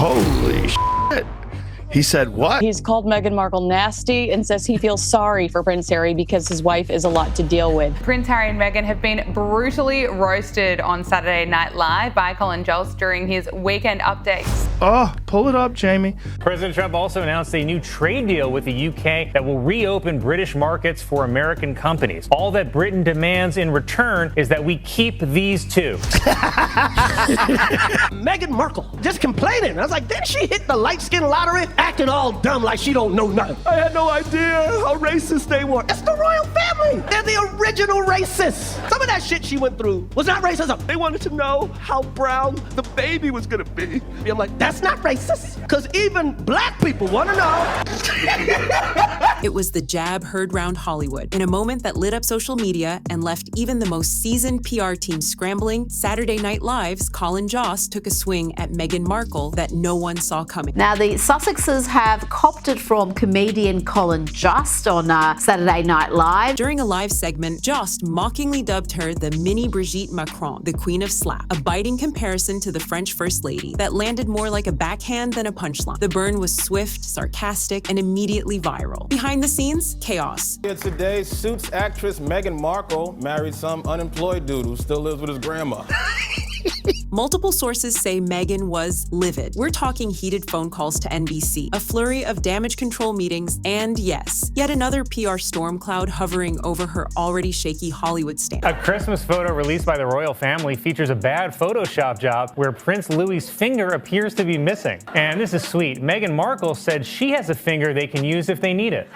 Holy shit. He said what? He's called Meghan Markle nasty and says he feels sorry for Prince Harry because his wife is a lot to deal with. Prince Harry and Meghan have been brutally roasted on Saturday Night Live by Colin Jost during his weekend updates. Oh, pull it up, Jamie. President Trump also announced a new trade deal with the UK that will reopen British markets for American companies. All that Britain demands in return is that we keep these two. Meghan Markle just complaining. I was like, didn't she hit the light-skin lottery? Acting all dumb like she don't know nothing. I had no idea how racist they were. It's the royal family. They're the original racists. Some of that shit she went through was not racism. They wanted to know how brown the baby was gonna be. I'm like, that's not racist. Because even black people want to know. It was the jab heard round Hollywood. In a moment that lit up social media and left even the most seasoned PR team scrambling, Saturday Night Live's Colin Jost took a swing at Meghan Markle that no one saw coming. Now, the Sussexes have copped from comedian Colin Jost on Saturday Night Live. During a live segment, Jost mockingly dubbed her the Mini Brigitte Macron, the Queen of Slap, a biting comparison to the French First Lady that landed more like a backhand than a punchline. The burn was swift, sarcastic, and immediately viral. Behind the scenes, chaos. Here today, Suits actress Meghan Markle married some unemployed dude who still lives with his grandma. Multiple sources say Meghan was livid. We're talking heated phone calls to NBC, a flurry of damage control meetings, and yes, yet another PR storm cloud hovering over her already shaky Hollywood stand. A Christmas photo released by the royal family features a bad Photoshop job where Prince Louis's finger appears to be missing. And this is sweet. Meghan Markle said she has a finger they can use if they need it.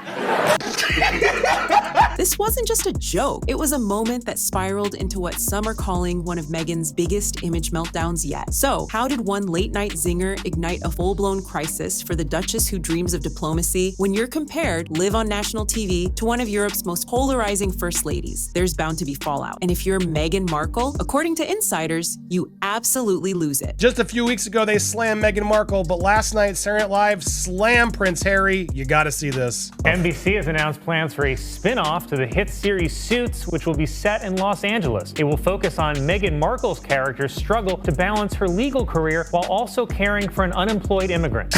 This wasn't just a joke. It was a moment that spiraled into what some are calling one of Meghan's biggest image meltdowns yet. So, how did one late-night zinger ignite a full-blown crisis for the Duchess who dreams of diplomacy when you're compared, live on national TV, to one of Europe's most polarizing first ladies? There's bound to be fallout. And if you're Meghan Markle, according to insiders, you absolutely lose it. Just a few weeks ago, they slammed Meghan Markle, but last night, Saturday Night Live slammed Prince Harry. You gotta see this. NBC has announced plans for a spin-off to the hit series Suits, which will be set in Los Angeles. It will focus on Meghan Markle's character's struggle to balance her legal career while also caring for an unemployed immigrant.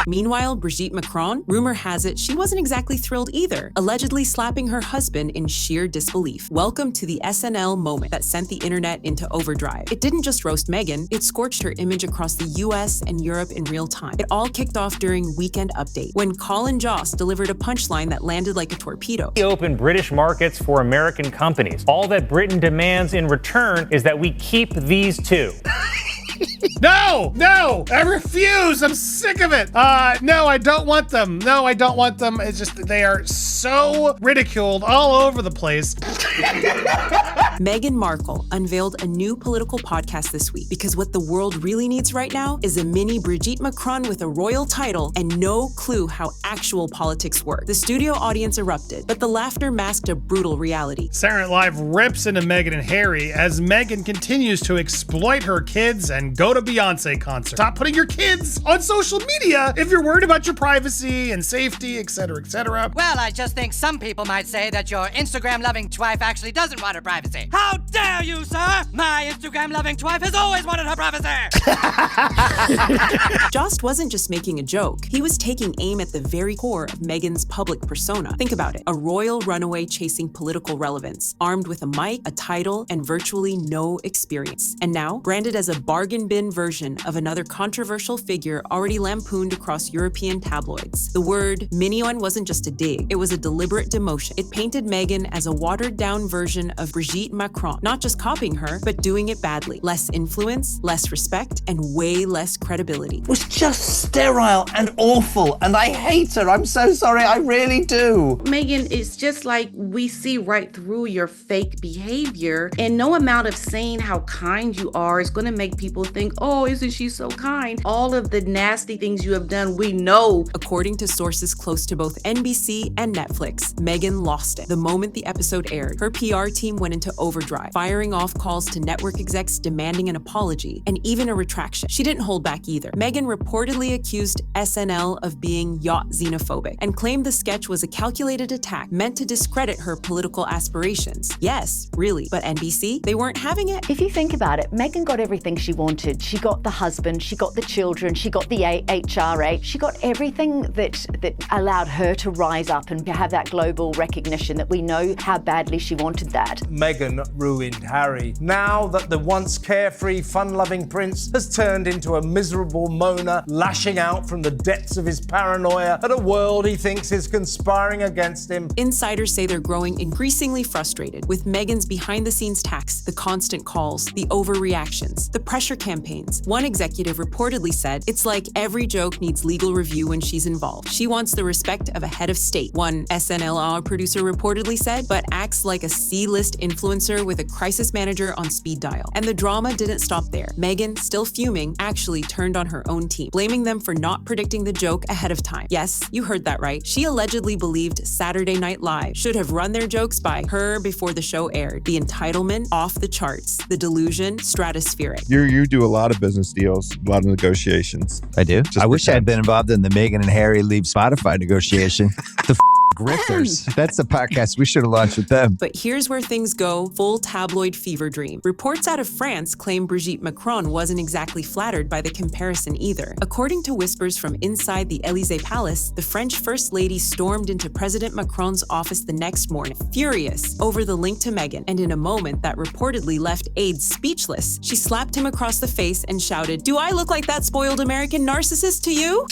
Meanwhile, Brigitte Macron, rumor has it she wasn't exactly thrilled either, allegedly slapping her husband in sheer disbelief. Welcome to the SNL moment that sent the internet into overdrive. It didn't just roast Meghan, it scorched her image across the US and Europe in real time. It all kicked off during Weekend Update, when Colin Jost delivered a punchline that landed like a torpedo. We open British markets for American companies. All that Britain demands in return is that we keep these two. No, I refuse. I'm sick of it. No, I don't want them. No, I don't want them. It's just, they are so ridiculed all over the place. Meghan Markle unveiled a new political podcast this week because what the world really needs right now is a mini Brigitte Macron with a royal title and no clue how actual politics work. The studio audience erupted, but the laughter masked a brutal reality. Saturday Night Live rips into Meghan and Harry as Meghan continues to exploit her kids and go to Beyonce concerts. Stop putting your kids on social media if you're worried about your privacy and safety, etc., etc. Well, I just think some people might say that your Instagram-loving wife actually doesn't want her privacy. How dare you, sir? My Instagram-loving wife has always wanted her privacy. Jost wasn't just making a joke. He was taking aim at the very core of Meghan's public persona. Think about it. A royal runaway chasing political relevance, armed with a mic, a title, and virtually no experience. And now, branded as a bargain bin version of another controversial figure already lampooned across European tabloids. The word mignon wasn't just a dig. It was a deliberate demotion. It painted Meghan as a watered-down version of Brigitte Macron, not just copying her, but doing it badly. Less influence, less respect, and way less credibility. It was just sterile and awful, and I hate her. I'm so sorry, I really do. Meghan, it's just like we see right through your fake behavior, and no amount of saying how kind you are is going to make people think, oh, isn't she so kind? All of the nasty things you have done, we know. According to sources close to both NBC and Netflix, Meghan lost it the moment the episode aired. Her PR team went into overdrive, firing off calls to network execs demanding an apology and even a retraction. She didn't hold back either. Meghan reportedly accused SNL of being yacht xenophobic and claimed the sketch was a calculated attack meant to discredit her political aspirations. Yes, really. But NBC, they weren't having it. If you think about it, Meghan got everything she wanted. She got the husband, she got the children, she got the HRA, she got everything that allowed her to rise up and to have that global recognition that we know how badly she wanted that. Meghan ruined Harry. Now that the once carefree, fun-loving prince has turned into a miserable moaner, lashing out from the depths of his paranoia at a world he thinks is conspiring against him. Insiders say they're growing increasingly frustrated with Meghan's behind-the-scenes tax, the constant calls, the overreactions, the pressure campaigns. One executive reportedly said, "It's like every joke needs legal review when she's involved. She wants the respect of a head of state." One SNL producer reportedly said, "but acts like a C-list influencer with a crisis manager on speed dial." And the drama didn't stop there. Meghan, still fuming, actually turned on her own team, blaming them for not predicting the joke ahead of time. Yes, you heard that right. She allegedly believed Saturday Night Live should have run their jokes by her before the show aired. The entitlement, off the charts. The delusion, stratospheric. You do a lot of business deals, a lot of negotiations. I do. I wish I had been involved in the Meghan and Harry leave Spotify negotiation. The grifters. That's the podcast we should have launched with them. But here's where things go full tabloid fever dream. Reports out of France claim Brigitte Macron wasn't exactly flattered by the comparison either. According to whispers from inside the Élysée Palace, the French First Lady stormed into President Macron's office the next morning, furious over the link to Meghan, and in a moment that reportedly left aides speechless, she slapped him across the face and shouted, "Do I look like that spoiled American narcissist to you?"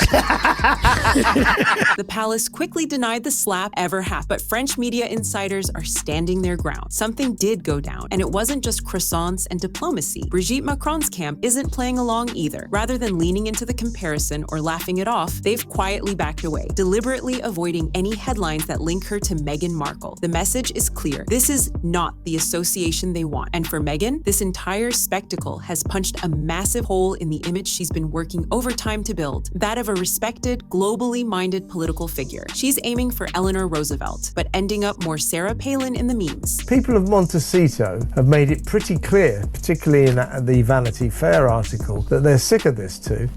The palace quickly denied the slap ever happened, but French media insiders are standing their ground. Something did go down, and it wasn't just croissants and diplomacy. Brigitte Macron's camp isn't playing along either. Rather than leaning into the comparison or laughing it off, they've quietly backed away, deliberately avoiding any headlines that link her to Meghan Markle. The message is clear. This is not the association they want. And for Meghan, this entire spectacle has punched a massive hole in the image she's been working overtime to build, that of a respected, globally minded political figure. She's aiming for Eleanor Roosevelt, but ending up more Sarah Palin in the memes. People of Montecito have made it pretty clear, particularly in the Vanity Fair article, that they're sick of this too.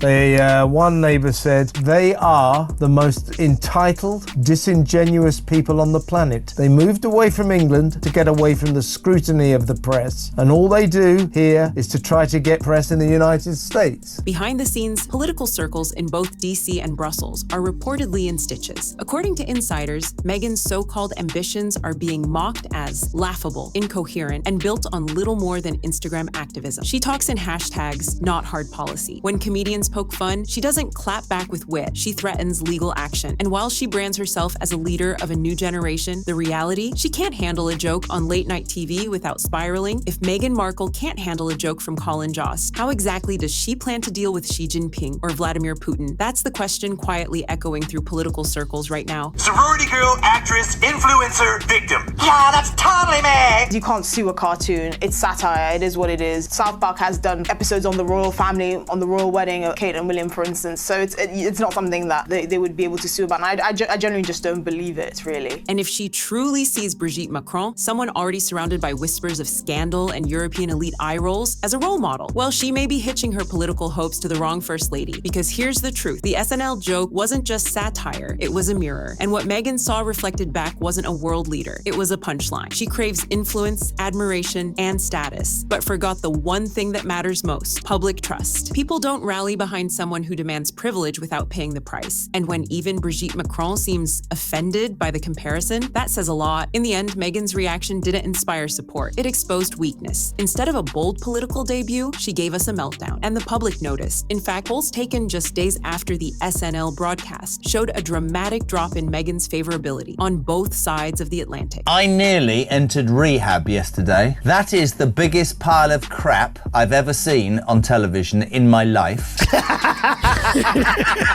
One neighbour said, "They are the most entitled, disingenuous people on the planet. They moved away from England to get away from the scrutiny of the press, and all they do here is to try to get press in the United States." Behind the scenes, political circles in both DC and Brussels are reportedly in stitches. According to insiders, Meghan's so-called ambitions are being mocked as laughable, incoherent, and built on little more than Instagram activism. She talks in hashtags, not hard policy. When comedians poke fun, she doesn't clap back with wit. She threatens legal action. And while she brands herself as a leader of a new generation, the reality, she can't handle a joke on late-night TV without spiraling. If Meghan Markle can't handle a joke from Colin Jost, how exactly does she plan to deal with Xi Jinping or Vladimir Putin? That's the question quietly echoing through political circles right now. Sorority girl, actress, influencer, victim. Yeah, that's totally me. You can't sue a cartoon. It's satire. It is what it is. South Park has done episodes on the royal family, on the royal wedding of Kate and William, for instance. So it's not something that they would be able to sue about. And I genuinely just don't believe it, really. And if she truly sees Brigitte Macron, someone already surrounded by whispers of scandal and European elite eye rolls, as a role model, well, she may be hitching her political hopes to the wrong First Lady. Because here's the truth. The SNL joke wasn't just satire. It was a mirror. And what Meghan saw reflected back wasn't a world leader. It was a punchline. She craves influence, admiration, and status, but forgot the one thing that matters most: public trust. People don't rally behind someone who demands privilege without paying the price. And when even Brigitte Macron seems offended by the comparison, that says a lot. In the end, Meghan's reaction didn't inspire support. It exposed weakness. Instead of a bold political debut, she gave us a meltdown, and the public noticed. In fact, polls taken just days after the SNL broadcast showed a dramatic drop in Meghan's favorability on both sides of the Atlantic. I nearly entered rehab yesterday. That is the biggest pile of crap I've ever seen on television in my life.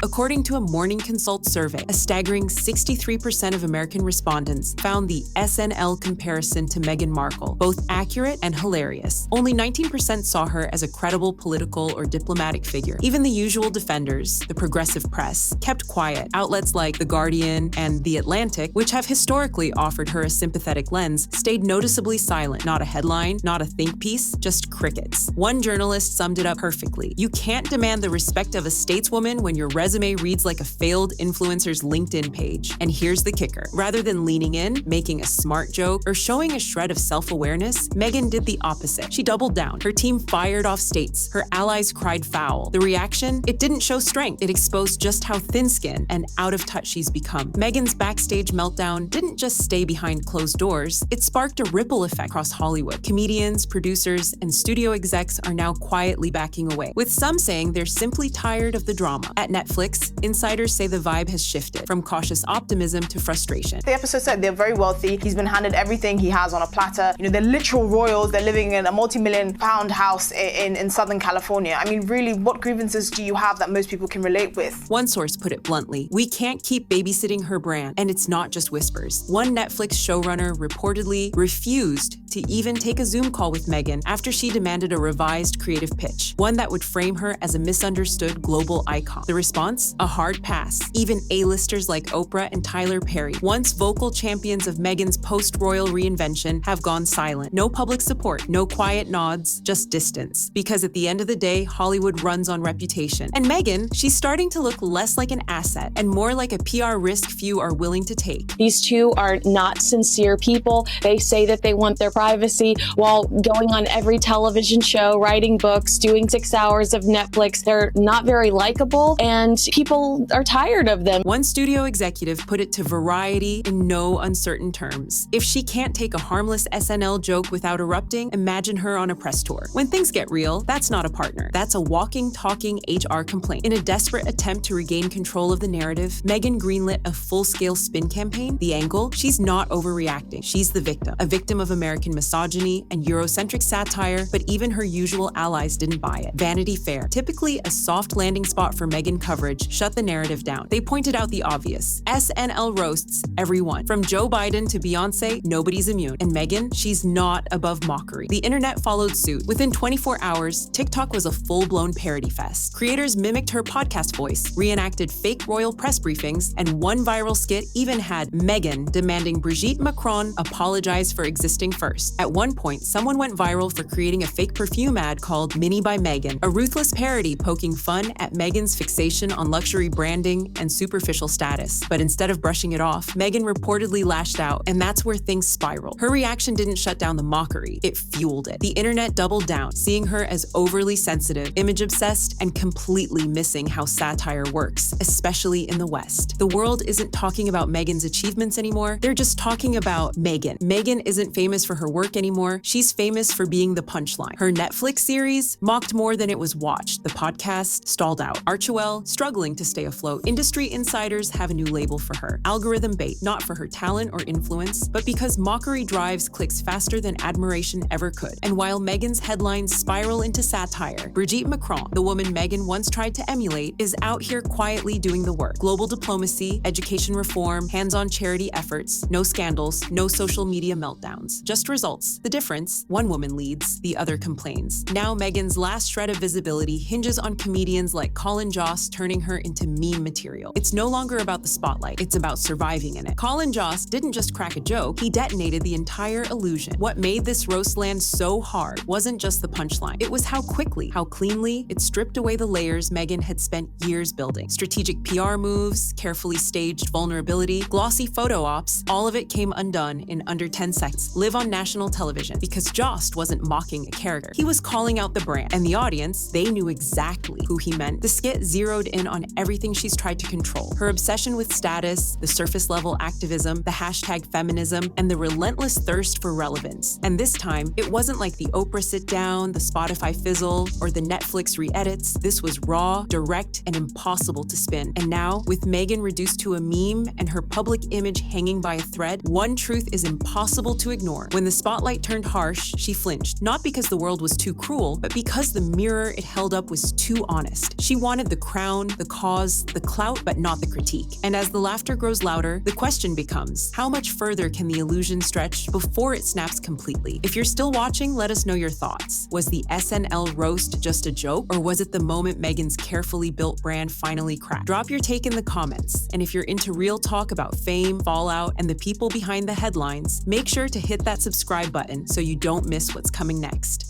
According to a Morning Consult survey, a staggering 63% of American respondents found the SNL comparison to Meghan Markle both accurate and hilarious. Only 19% saw her as a credible political or diplomatic figure. Even the usual defenders, the progressive press, kept quiet. Outlets like The Guardian and The Atlantic, which have historically offered her a sympathetic lens, stayed noticeably silent. Not a headline, not a think piece, just crickets. One journalist summed it up perfectly. You can't demand the respect of a stateswoman when your resume reads like a failed influencer's LinkedIn page. And here's the kicker. Rather than leaning in, making a smart joke, or showing a shred of self-awareness, Meghan did the opposite. She doubled down. Her team fired off states. Her allies cried foul. The reaction? It didn't show strength. It exposed just how thin-skinned and out of touch she's become. Meghan's backstage meltdown didn't just stay behind closed doors. It sparked a ripple effect across Hollywood. Comedians, producers, and studio execs are now quietly backing away, with some saying they're simply tired of the drama. At Netflix, insiders say the vibe has shifted from cautious optimism to frustration. The episode said they're very wealthy. He's been handed everything he has on a platter. You know, they're literal royals. They're living in a multi-million-pound house in Southern California. I mean, really, what grievances do you have that most people can relate with? One source put it bluntly, we can't keep babysitting her brand, and it's not just whispers. One Netflix showrunner reportedly refused to even take a Zoom call with Meghan after she demanded a revised creative pitch, one that would frame her as a misunderstood global icon. The response? A hard pass. Even A-listers like Oprah and Tyler Perry, once vocal champions of Meghan's post-royal reinvention, have gone silent. No public support, no quiet nods, just distance. Because at the end of the day, Hollywood runs on reputation. And Meghan, she's starting to look less like an asset and more like a PR risk few are willing to take. These two are not sincere people. They say that they want their privacy while going on every television show, writing books, doing 6 hours of Netflix. They're not very likable, and people are tired of them. One studio executive put it to Variety in no uncertain terms. If she can't take a harmless SNL joke without erupting, imagine her on a press tour. When things get real, that's not a partner. That's a walking, talking HR complaint. In a desperate attempt to regain control of the narrative, Meghan greenlit a full-scale spin campaign. The angle? She's not overreacting. She's the victim. A victim of American misogyny and Eurocentric satire, but even her usual allies didn't buy it. Vanity Fair, typically a soft landing spot for Meghan coverage, shut the narrative down. They pointed out the obvious. SNL roasts everyone. From Joe Biden to Beyonce, nobody's immune. And Meghan, she's not above mockery. The internet followed suit. Within 24 hours, TikTok was a full-blown parody fest. Creators mimicked her podcast voice, reenacted fake royal press briefings, and one viral skit even had Meghan demanding Brigitte Macron apologize for existing first. At one point, someone went viral for creating a fake perfume ad called Mini by Meghan, a ruthless parody poking fun at Meghan's fixation on luxury branding and superficial status. But instead of brushing it off, Meghan reportedly lashed out, and that's where things spiraled. Her reaction didn't shut down the mockery, it fueled it. The internet doubled down, seeing her as overly sensitive, image-obsessed, and completely missing how satire works, especially in the West. The world isn't talking about Meghan's achievements anymore, they're just talking about Meghan. Meghan isn't famous for her work anymore, she's famous for being the punchline. Her Netflix series mocked more than it was watched. The podcast stalled out. Archewell struggling to stay afloat. Industry insiders have a new label for her. Algorithm bait, not for her talent or influence, but because mockery drives clicks faster than admiration ever could. And while Meghan's headlines spiral into satire, Brigitte Macron, the woman Meghan once tried to emulate, is out here quietly doing the work. Global diplomacy, education reform, hands-on charity efforts, no scandals, no social media meltdowns. Just results. The difference, one woman leads, the other complains. Now Meghan's last shred of visibility hinges on comedians like Colin Jost turning her into meme material. It's no longer about the spotlight, it's about surviving in it. Colin Jost didn't just crack a joke, he detonated the entire illusion. What made this roast land so hard wasn't just the punchline, it was how quickly, how cleanly it stripped away the layers Meghan had spent years building. Strategic PR moves, carefully staged vulnerability, glossy photo ops, all of it came undone in under 10 seconds. Live on national television, because Jost wasn't mocking a character, he was calling out the brand. And the audience, they knew exactly who he meant. The skit zeroed in on everything she's tried to control. Her obsession with status, the surface level activism, the hashtag feminism, and the relentless thirst for relevance. And this time, it wasn't like the Oprah sit down, the Spotify fizzle, or the Netflix re-edits. This was raw, direct, and impossible to spin. And now, with Meghan reduced to a meme and her public image hanging by a thread, one truth is impossible to ignore. When the spotlight turned harsh, she flinched, not because the world was too cruel, but because the mirror it held up was too honest. She wanted wanted the crown, the cause, the clout, but not the critique. And as the laughter grows louder, the question becomes, how much further can the illusion stretch before it snaps completely? If you're still watching, let us know your thoughts. Was the SNL roast just a joke, or was it the moment Meghan's carefully built brand finally cracked? Drop your take in the comments. And if you're into real talk about fame, fallout, and the people behind the headlines, make sure to hit that subscribe button so you don't miss what's coming next.